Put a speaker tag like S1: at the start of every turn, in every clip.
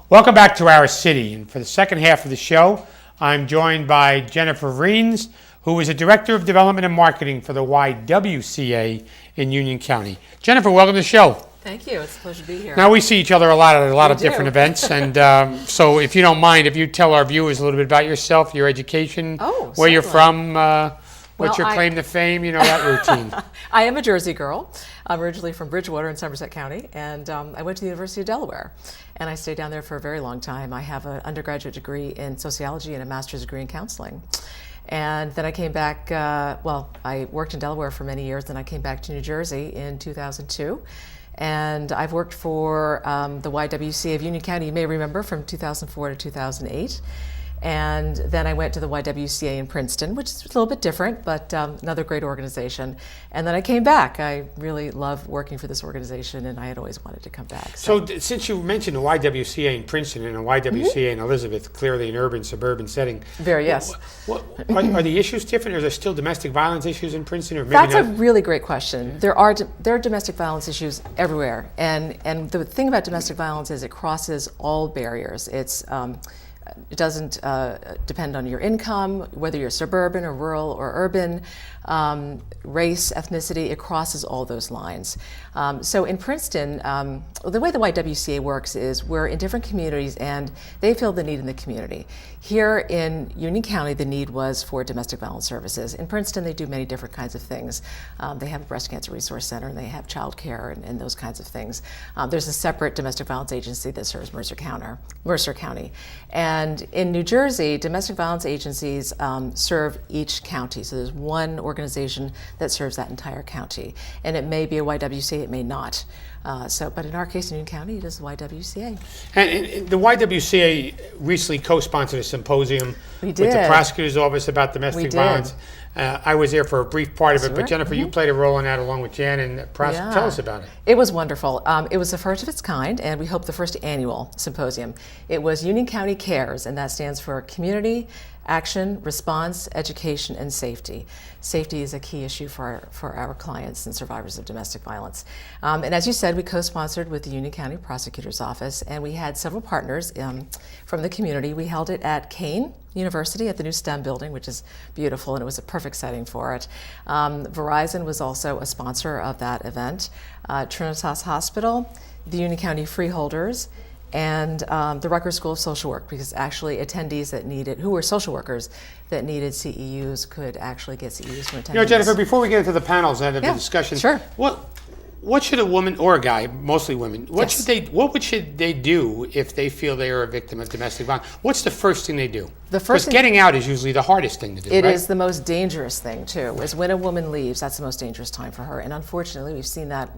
S1: Welcome back to our city, and for the second half of the show, I'm joined by Jennifer Reens, who is a Director of Development and Marketing for the YWCA in Union County. Jennifer, welcome to the show.
S2: Thank you. It's a pleasure to be here.
S1: Now, we see each other a lot at a lot of
S2: do.
S1: different events, and so if you don't mind, if you tell our viewers a little bit about yourself, your education, where you're from, what's your claim to fame, that routine.
S2: I am a Jersey girl. I'm originally from Bridgewater in Somerset County, and I went to the University of Delaware, and I stayed down there for a very long time. I have an undergraduate degree in sociology and a master's degree in counseling. And then I came back, I worked in Delaware for many years, then I came back to New Jersey in 2002. And I've worked for the YWCA of Union County, you may remember, from 2004 to 2008. And then I went to the YWCA in Princeton, which is a little bit different, but another great organization. And then I came back. I really love working for this organization, and I had always wanted to come back.
S1: So since you mentioned the YWCA in Princeton and the YWCA in Elizabeth, clearly an urban, suburban setting.
S2: Very, yes.
S1: Are the issues different? Are there still domestic violence issues in Princeton? Or maybe
S2: That's
S1: not?
S2: a really great question. There are domestic violence issues everywhere. And the thing about domestic violence is it crosses all barriers. It doesn't depend on your income, whether you're suburban or rural or urban, race, ethnicity, it crosses all those lines. So in Princeton, the way the YWCA works is we're in different communities and they feel the need in the community. Here in Union County, the need was for domestic violence services. In Princeton, they do many different kinds of things. They have a breast cancer resource center and they have child care and those kinds of things. There's a separate domestic violence agency that serves Mercer County. And in New Jersey, domestic violence agencies serve each county. So there's one organization that serves that entire county. And it may be a YWCA, it may not. But in our case, in Union County, it is the YWCA.
S1: And the YWCA recently co-sponsored a symposium with the prosecutor's office about domestic violence. I was there for a brief part of it, but Jennifer, you played a role in that along with Jan, and tell us about it.
S2: It was wonderful. It was the first of its kind, and we hope the first annual symposium. It was Union County Cares, and that stands for Community, Action, Response, Education, and Safety. Safety is a key issue for our clients and survivors of domestic violence. And as you said, we co-sponsored with the Union County Prosecutor's Office, and we had several partners from the community. We held it at Kane University at the new STEM building, which is beautiful, and it was a perfect setting for it. Verizon was also a sponsor of that event. Trinitas Hospital, the Union County Freeholders, and the Rutgers School of Social Work, because actually attendees who were social workers that needed CEUs could actually get CEUs from attendees.
S1: Jennifer, before we get into the panels and the discussion,
S2: sure.
S1: What should a woman or a guy, mostly women, what should they do if they feel they are a victim of domestic violence? What's the first thing they do? Because getting out is usually the hardest thing to do.
S2: It is the most dangerous thing too. Is when a woman leaves, that's the most dangerous time for her. And unfortunately, we've seen that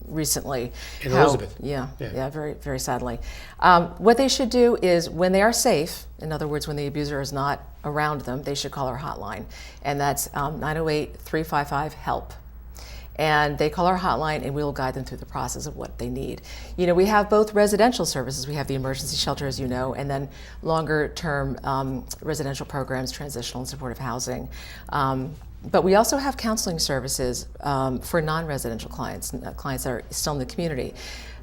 S2: recently.
S1: In Elizabeth.
S2: Yeah, very, very sadly. What they should do is when they are safe, in other words, when the abuser is not around them, they should call our hotline, and that's 908-355-HELP. And they call our hotline and we'll guide them through the process of what they need. We have both residential services. We have the emergency shelter, as you know, and then longer term residential programs, transitional and supportive housing. But we also have counseling services for non-residential clients that are still in the community.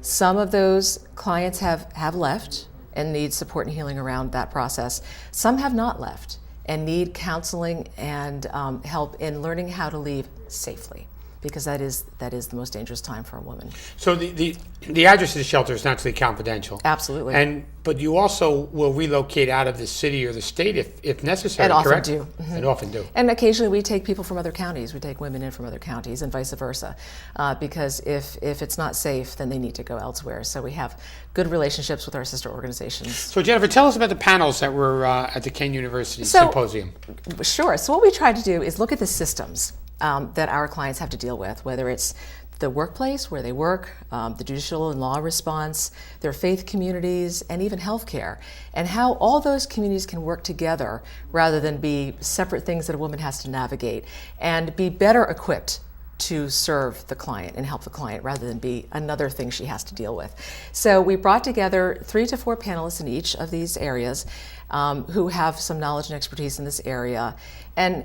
S2: Some of those clients have left and need support and healing around that process. Some have not left and need counseling and help in learning how to leave safely, because that is the most dangerous time for a woman. So
S1: the address of the shelter is naturally confidential.
S2: Absolutely.
S1: But you also will relocate out of the city or the state if necessary, correct?
S2: And often do. Mm-hmm.
S1: And often do.
S2: And occasionally we take people from other counties. We take women in from other counties and vice versa. Because if it's not safe, then they need to go elsewhere. So we have good relationships with our sister organizations.
S1: So Jennifer, tell us about the panels that were at the Kane University Symposium.
S2: Sure. So what we try to do is look at the systems that our clients have to deal with, whether it's the workplace where they work, the judicial and law response, their faith communities, and even healthcare, and how all those communities can work together rather than be separate things that a woman has to navigate, and be better equipped to serve the client and help the client rather than be another thing she has to deal with. So we brought together 3 to 4 panelists in each of these areas who have some knowledge and expertise in this area, and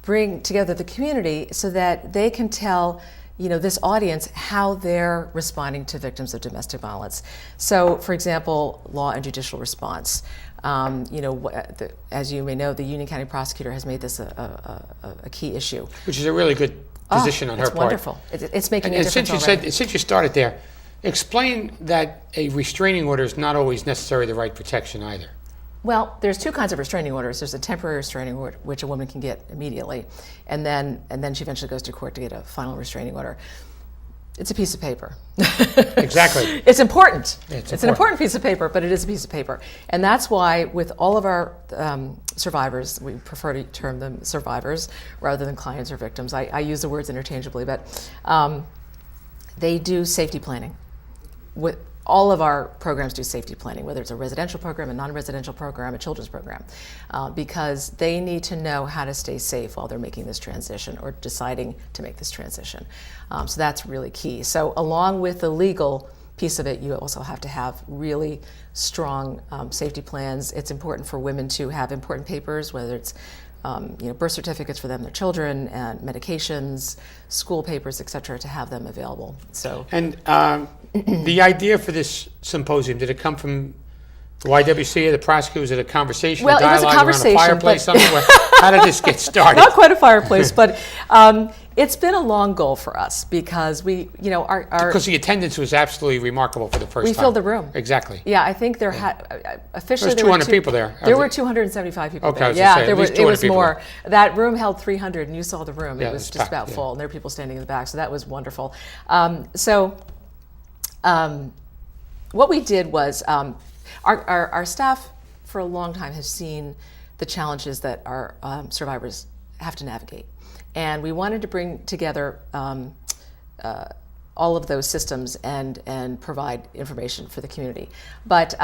S2: bring together the community so that they can tell this audience, how they're responding to victims of domestic violence. So, for example, law and judicial response. As you may know, the Union County prosecutor has made this a key issue.
S1: Which is a really good position on her part.
S2: It's wonderful. It's making a difference already.
S1: Since you started there, explain that a restraining order is not always necessarily the right protection either.
S2: Well, there's two kinds of restraining orders. There's a temporary restraining order, which a woman can get immediately, and then she eventually goes to court to get a final restraining order. It's a piece of paper.
S1: Exactly.
S2: It's important. It's an important piece of paper, but it is a piece of paper. And that's why with all of our survivors, we prefer to term them survivors rather than clients or victims. I use the words interchangeably, but they do safety planning. All of our programs do safety planning, whether it's a residential program, a non-residential program, a children's program, because they need to know how to stay safe while they're making this transition or deciding to make this transition. So that's really key. So along with the legal piece of it, you also have to have really strong safety plans. It's important for women to have important papers, whether it's birth certificates for them, their children, and medications, school papers, et cetera, to have them available. So. And
S1: the idea for this symposium, did it come from the YWCA, the prosecutor? Was it a conversation,
S2: well,
S1: a dialogue
S2: it was a conversation,
S1: around a fireplace somewhere? How did this get started?
S2: Not quite a fireplace, but it's been a long goal for us because
S1: because the attendance was absolutely remarkable for the first time.
S2: We filled the room.
S1: Exactly.
S2: Yeah, I think there had officially
S1: there was 200 people there.
S2: There were 275 people
S1: okay,
S2: there.
S1: I was yeah,
S2: there
S1: was.
S2: It was more.
S1: There.
S2: That room held 300, and you saw the room.
S1: Yeah,
S2: it was just about full, and there were people standing in the back. So that was wonderful. What we did was our staff for a long time has seen the challenges that our survivors have to navigate. And we wanted to bring together all of those systems and provide information for the community. But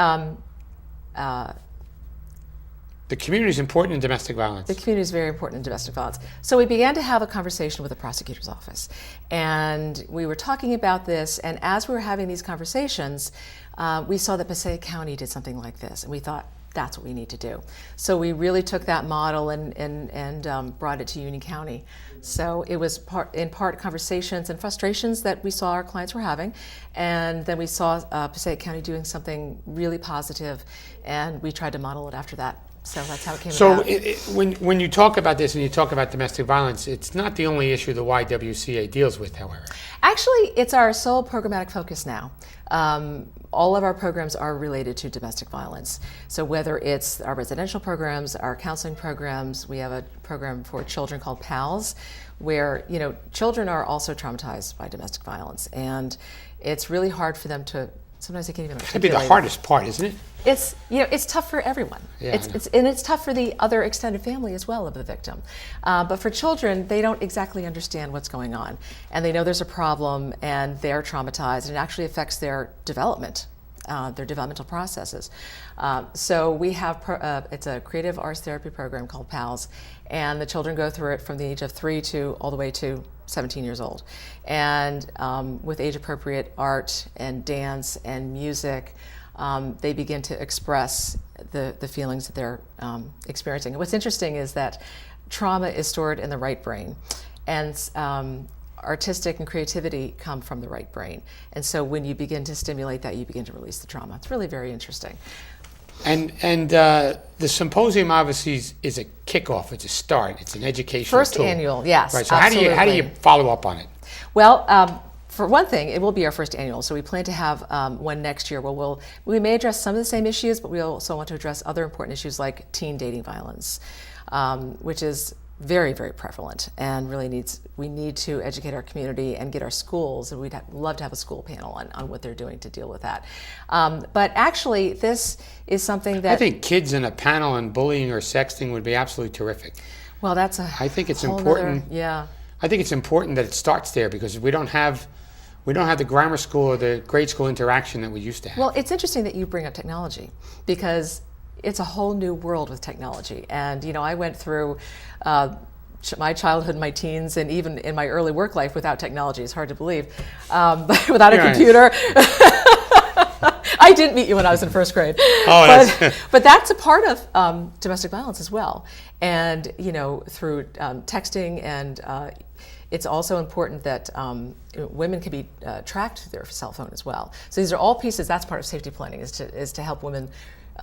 S1: the community is important in domestic violence.
S2: The community is very important in domestic violence. So we began to have a conversation with the prosecutor's office. And we were talking about this, and as we were having these conversations, we saw that Passaic County did something like this, and we thought, that's what we need to do. So we really took that model and brought it to Union County. So it was in part conversations and frustrations that we saw our clients were having, and then we saw Passaic County doing something really positive, and we tried to model it after that. So that's how it came about.
S1: So when you talk about this and you talk about domestic violence, it's not the only issue the YWCA deals with, however.
S2: Actually, it's our sole programmatic focus now. All of our programs are related to domestic violence. So whether it's our residential programs, our counseling programs, we have a program for children called PALS, where children are also traumatized by domestic violence, and it's really hard for them to. Sometimes they can't even articulate.
S1: That'd be the hardest part, isn't it?
S2: It's tough for everyone.
S1: Yeah,
S2: it's tough for the other extended family as well of the victim. But for children, they don't exactly understand what's going on, and they know there's a problem, and they're traumatized, and it actually affects their development, their developmental processes. So we have it's a creative arts therapy program called PALS, and the children go through it from the age of 3 to all the way to 17 years old, and with age-appropriate art and dance and music, they begin to express the feelings that they're experiencing. And what's interesting is that trauma is stored in the right brain, and artistic and creativity come from the right brain. And so when you begin to stimulate that, you begin to release the trauma. It's really very interesting.
S1: And the symposium obviously is a kickoff. It's a start. It's an educational
S2: first
S1: tool.
S2: annual, yes.
S1: Right. So
S2: absolutely.
S1: how do you follow up on it?
S2: Well, for one thing, it will be our first annual. So we plan to have one next year where we may address some of the same issues, but we also want to address other important issues like teen dating violence, which is very, very prevalent, and really we need to educate our community and get our schools, and we'd love to have a school panel on what they're doing to deal with that. But actually, this is something that...
S1: I think kids in a panel on bullying or sexting would be absolutely terrific.
S2: Well, that's
S1: I think it's important.
S2: Yeah.
S1: I think it's important that it starts there, because we don't have the grammar school or the grade school interaction that we used to have.
S2: Well, it's interesting that you bring up technology, because it's a whole new world with technology. And, I went through my childhood, my teens, and even in my early work life without technology. It's hard to believe. But without a computer. I didn't meet you when I was in first grade. But that's a part of domestic violence as well. And, through texting and It's also important that women can be tracked through their cell phone as well. So these are all pieces. That's part of safety planning, is to help women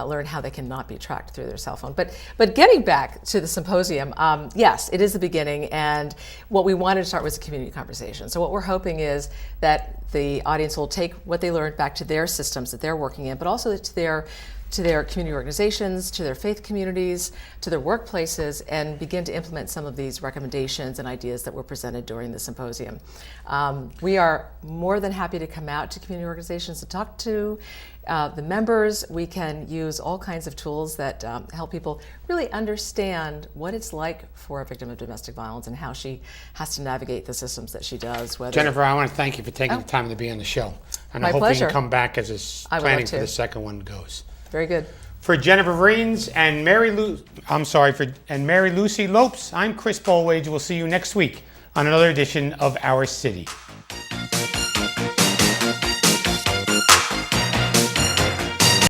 S2: learn how they cannot be tracked through their cell phone. But getting back to the symposium, yes, it is the beginning, and what we wanted to start was a community conversation. So what we're hoping is that the audience will take what they learned back to their systems that they're working in, but also to their community organizations, to their faith communities, to their workplaces, and begin to implement some of these recommendations and ideas that were presented during the symposium. We are more than happy to come out to community organizations to talk to the members. We can use all kinds of tools that help people really understand what it's like for a victim of domestic violence and how she has to navigate the systems that she does.
S1: Jennifer, I want to thank you for taking the time to be on the show. And
S2: My
S1: I hope
S2: pleasure.
S1: you can come back as this planning for the second one goes.
S2: Very good.
S1: For Jennifer Vreens and Mary Lucy Lopes, I'm Chris Bolwage. We'll see you next week on another edition of Our City.